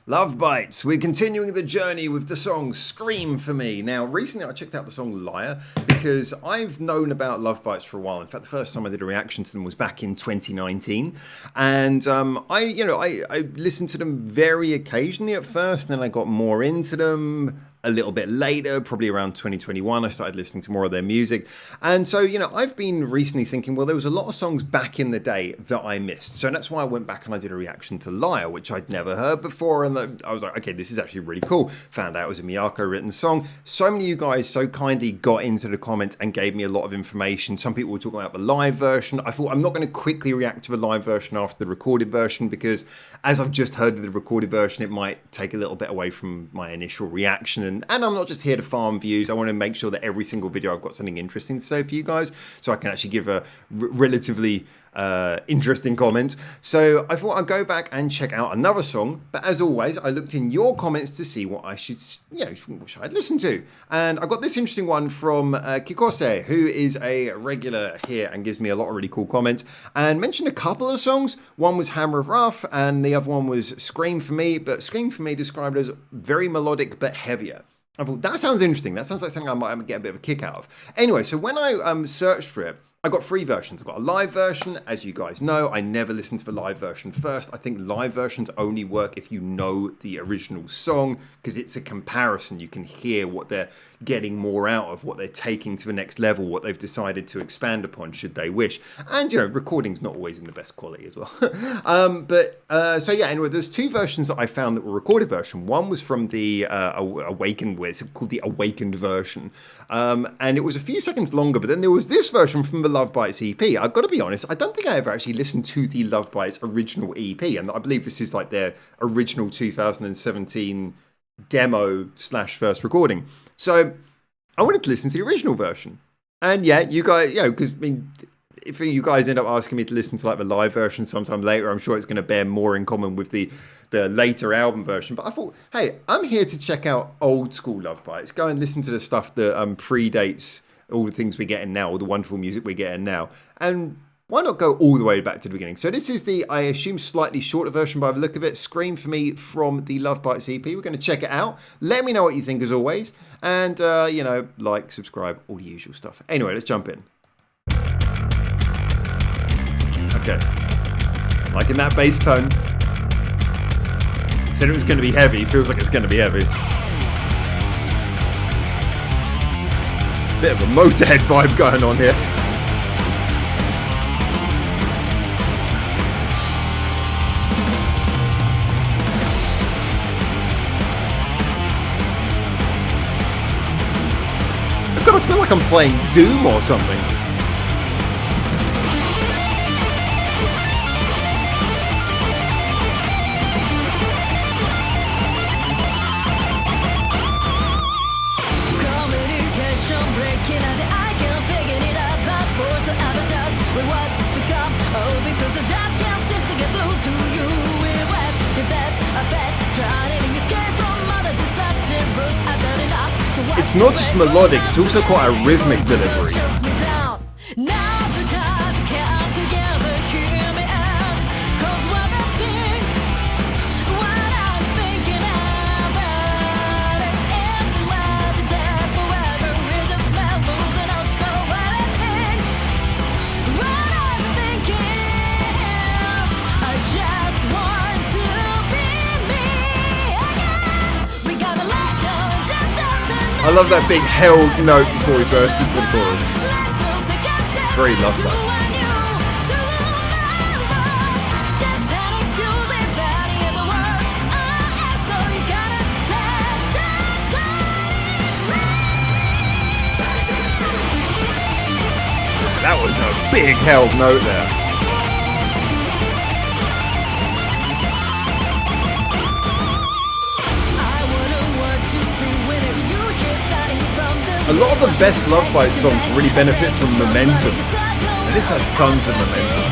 Love Bites. We're continuing the journey with the song Scream For Me. Now, recently I checked out the song Liar because I've known about Love Bites for a while. In fact, the first time I did a reaction to them was back in 2019. And I listened to them very occasionally at first, then I got more into them a little bit later, probably around 2021, I started listening to more of their music. And so, I've been recently thinking, well, there was a lot of songs back in the day that I missed. So that's why I went back and I did a reaction to Liar, which I'd never heard before. And I was like, okay, this is actually really cool. Found out it was a Miyako written song. So many of you guys so kindly got into the comments and gave me a lot of information. Some people were talking about the live version. I thought I'm not going to quickly react to the live version after the recorded version, because as I've just heard the recorded version, it might take a little bit away from my initial reaction. And I'm not just here to farm views. I want to make sure that every single video I've got something interesting to say for you guys, so I can actually give a relatively interesting comment. So I thought I'd go back and check out another song. But as always, I looked in your comments to see what I should, what should I listen to. And I got this interesting one from Kikose, who is a regular here and gives me a lot of really cool comments, and mentioned a couple of songs. One was Hammer of Wrath, and the other one was Scream For Me. But Scream For Me described as very melodic but heavier. I thought, that sounds interesting. That sounds like something I might get a bit of a kick out of. Anyway, so when I searched for it, I got three versions. I've got a live version. As you guys know, I never listen to the live version first. I think live versions only work if you know the original song, because it's a comparison. You can hear what they're getting more out of, what they're taking to the next level, what they've decided to expand upon should they wish. And, recording's not always in the best quality as well. So yeah, anyway, there's two versions that I found that were recorded version. One was from the Awakened, it's called the Awakened version. And it was a few seconds longer, but then there was this version from the Love Bites EP. I've got to be honest, I don't think I ever actually listened to the Love Bites original EP, and I believe this is like their original 2017 demo / first recording. So I wanted to listen to the original version. And yeah, you guys, because if you guys end up asking me to listen to like the live version sometime later, I'm sure it's going to bear more in common with the later album version. But I thought, hey, I'm here to check out old school Love Bites. Go and listen to the stuff that predates all the things we're getting now, all the wonderful music we're getting now. And why not go all the way back to the beginning? So this is the, I assume, slightly shorter version by the look of it, Scream For Me from the Love Bites EP. We're going to check it out. Let me know what you think as always. And, like, subscribe, all the usual stuff. Anyway, let's jump in. Okay. Liking that bass tone. Said it was going to be heavy. Feels like it's going to be heavy. Bit of a Motorhead vibe going on here. I've got to feel like I'm playing Doom or something. It's not just melodic, it's also quite a rhythmic delivery. I love that big held note before he bursts into the chorus. Very Love Bites. That was a big held note there. A lot of the best Love Bites songs really benefit from momentum, and this has tons of momentum.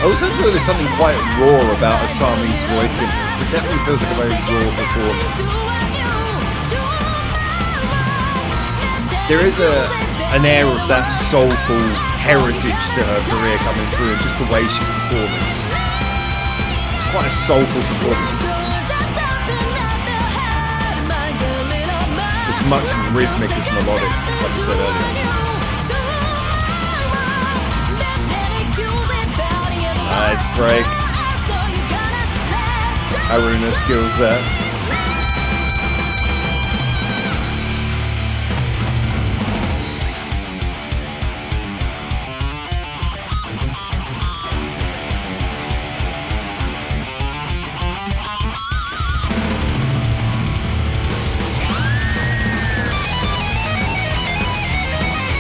I also feel there's something quite raw about Asami's voice in this. It definitely feels like a very raw performance. There is an air of that soulful heritage to her career coming through, and just the way she's performing. It's quite a soulful performance. As much rhythmic as melodic, like I said earlier. Nice break. Haruna's skills there.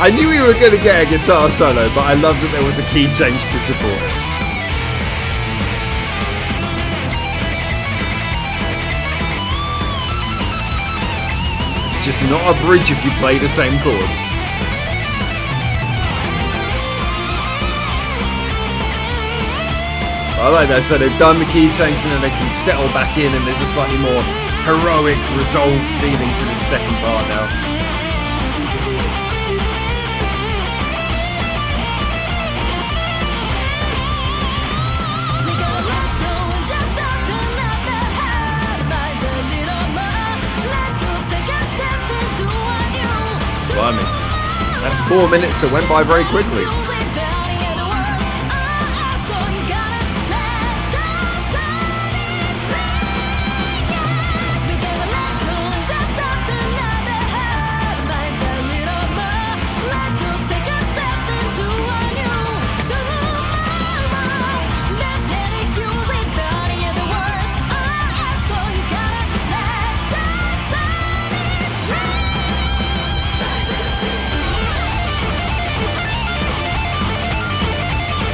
I knew we were going to get a guitar solo, but I love that there was a key change to support it. Just not a bridge if you play the same chords. I like that. So they've done the key change and then they can settle back in, and there's a slightly more heroic, resolved feeling to the second part now. Blimey. That's 4 minutes that went by very quickly.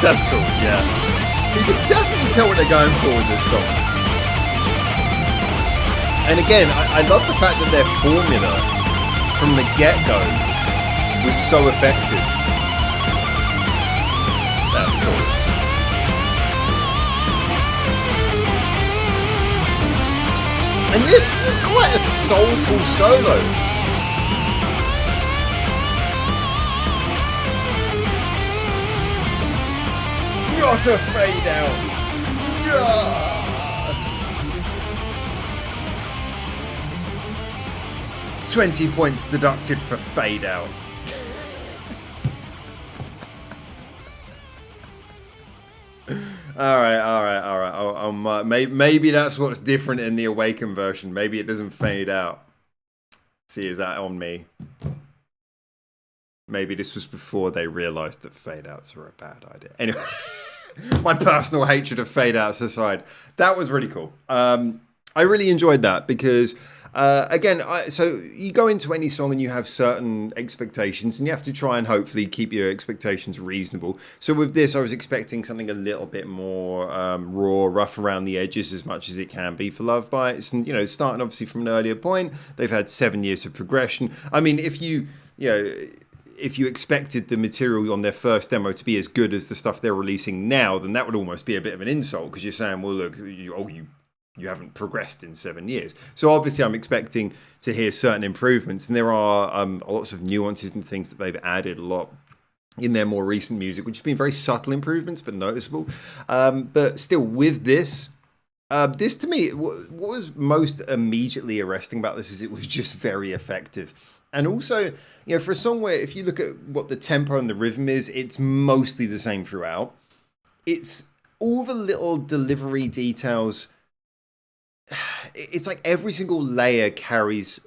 That's cool, yeah. You can definitely tell what they're going for with this song. And again, I love the fact that their formula from the get-go was so effective. That's cool. And this is quite a soulful solo. What a fade out! Yeah. 20 points deducted for fade out. All right. Maybe that's what's different in the Awakened version. Maybe it doesn't fade out. See, is that on me? Maybe this was before they realised that fade outs are a bad idea. Anyway. My personal hatred of fade outs aside, that was really cool. I really enjoyed that because, again, so you go into any song and you have certain expectations and you have to try and hopefully keep your expectations reasonable. So with this, I was expecting something a little bit more raw, rough around the edges as much as it can be for Love Bites. And, you know, starting obviously from an earlier point, they've had 7 years of progression. I mean, if you expected the material on their first demo to be as good as the stuff they're releasing now, then that would almost be a bit of an insult because you're saying, well, look, you haven't progressed in 7 years. So obviously I'm expecting to hear certain improvements, and there are lots of nuances and things that they've added a lot in their more recent music, which has been very subtle improvements, but noticeable. But still, with this to me, what was most immediately arresting about this is it was just very effective. And also, you know, for a song where if you look at what the tempo and the rhythm is, it's mostly the same throughout. It's all the little delivery details. It's like every single layer carries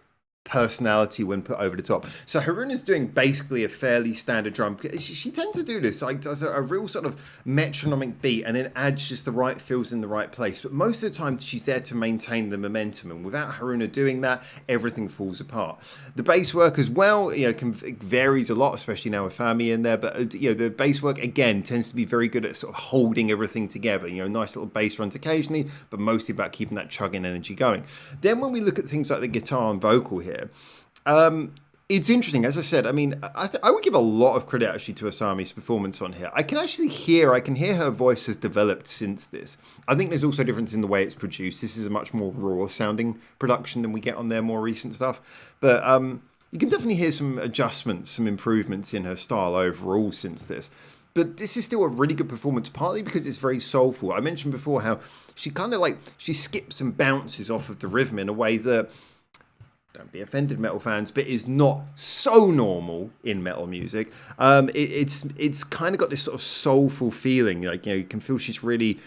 personality when put over the top. So Haruna's doing basically a fairly standard drum. She tends to do this, like does a real sort of metronomic beat and then adds just the right fills in the right place. But most of the time she's there to maintain the momentum, and without Haruna doing that, everything falls apart. The bass work as well, you know, varies a lot, especially now with Fami in there. But you know, the bass work again tends to be very good at sort of holding everything together. You know, nice little bass runs occasionally, but mostly about keeping that chugging energy going. Then when we look at things like the guitar and vocal here, It's interesting, as I said. I mean, I would give a lot of credit actually to Asami's performance on here. I can hear her voice has developed since this. I think there's also a difference in the way it's produced. This is a much more raw sounding production than we get on their more recent stuff. But you can definitely hear some adjustments, some improvements in her style overall since this. But this is still a really good performance, partly because it's very soulful. I mentioned before how she kind of she skips and bounces off of the rhythm in a way that, don't be offended, metal fans, but is not so normal in metal music. It's kind of got this sort of soulful feeling. You can feel she's really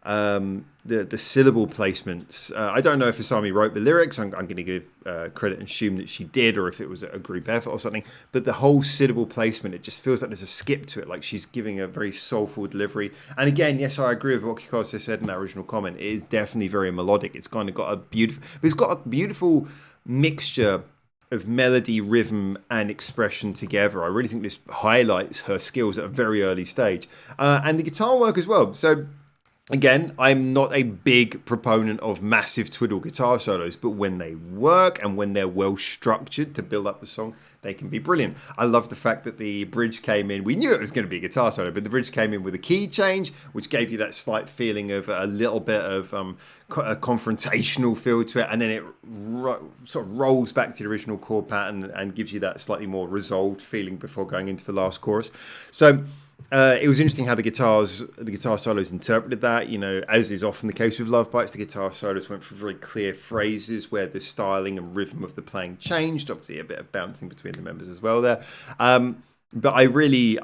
the syllable placements. I don't know if Asami wrote the lyrics. I'm going to give credit and assume that she did, or if it was a group effort or something. But the whole syllable placement, it just feels like there's a skip to it, like she's giving a very soulful delivery. And again, yes, I agree with what Kikose said in that original comment. It is definitely very melodic. It's got a beautiful mixture of melody, rhythm, and expression together. I really think this highlights her skills at a very early stage, and the guitar work as well. So again, I'm not a big proponent of massive twiddle guitar solos, but when they work and when they're well structured to build up the song, they can be brilliant. I love the fact that the bridge came in. We knew it was going to be a guitar solo, but the bridge came in with a key change, which gave you that slight feeling of a little bit of a confrontational feel to it, and then it sort of rolls back to the original chord pattern and gives you that slightly more resolved feeling before going into the last chorus. So it was interesting how the guitar solos interpreted that. As is often the case with Love Bites, the guitar solos went for very clear phrases where the styling and rhythm of the playing changed. Obviously, a bit of bouncing between the members as well there. But I really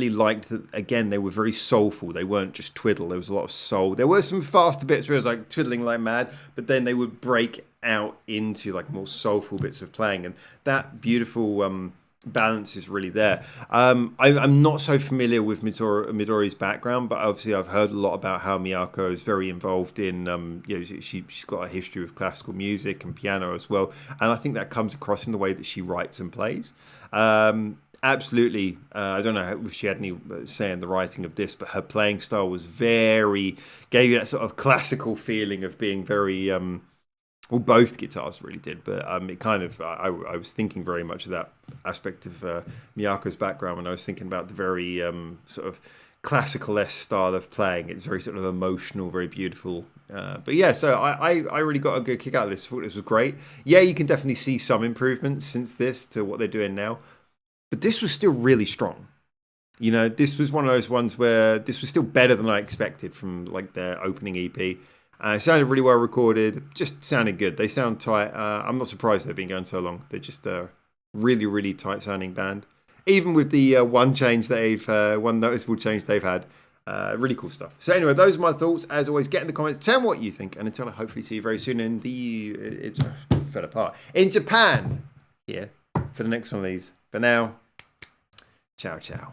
liked that. Again, they were very soulful. They weren't just twiddle. There was a lot of soul. There were some faster bits where it was like twiddling like mad, but then they would break out into like more soulful bits of playing, and that beautiful balance is really there. I'm not so familiar with Midori's background, but obviously I've heard a lot about how Miyako is very involved in, she's got a history with classical music and piano as well, and I think that comes across in the way that she writes and plays. Absolutely. I don't know if she had any say in the writing of this, but her playing style was gave you that sort of classical feeling of being very, well, both guitars really did, but it kind of, I was thinking very much of that aspect of Miyako's background when I was thinking about the very sort of classical-esque style of playing. It's very sort of emotional, very beautiful. But yeah, so I really got a good kick out of this. I thought this was great. Yeah, you can definitely see some improvements since this to what they're doing now, but this was still really strong. This was one of those ones where this was still better than I expected from like their opening EP. It sounded really well recorded, just sounded good. They sound tight. I'm not surprised they've been going so long. They're just a really, really tight sounding band. Even with the one noticeable change they've had. Really cool stuff. So anyway, those are my thoughts. As always, get in the comments, tell me what you think. And until I hopefully see you very soon it fell apart. In Japan, for the next one of these. For now, ciao, ciao.